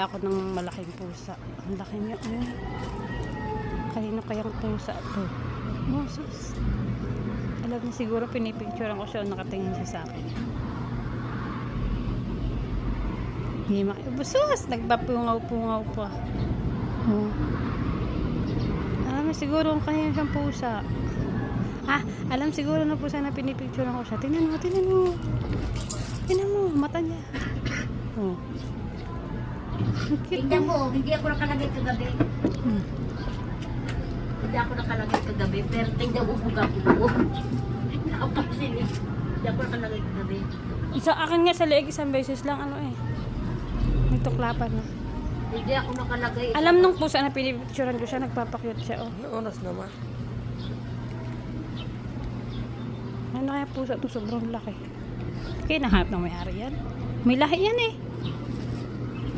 nakakita ako ng malaking pusa. Ang laki niya. Kanino kayang pusa to? Oh, sus. Alam niya siguro pinipicturean ko siya o nakatingin siya sa akin. Hindi makibusos. Nagbapungaw-pungaw pa. Oh. Alam niya siguro kung kanino siyang pusa. Alam siguro na pusa na pinipicturean ko siya. Tingnan mo, tingnan mo. Tingnan mo, mata niya. Oh. Tingnan mo, hindi ako nakalagay kagabi. Hindi ako nakalagay kagabi, pero tingnan mo buka ko. Nakapasin eh. Hindi ako nakalagay kagabi. Isa akin nga sa leeg, isang beses lang may tuklapan na. Hindi ako nakalagay. Alam nung pusa na pinipicturean ko siya, nagpapakyut siya. Oh. Oras naman. Ano kaya pusa ito? Sobrang laki. Kaya nahanap ng may-ari yan. May lahi yan eh.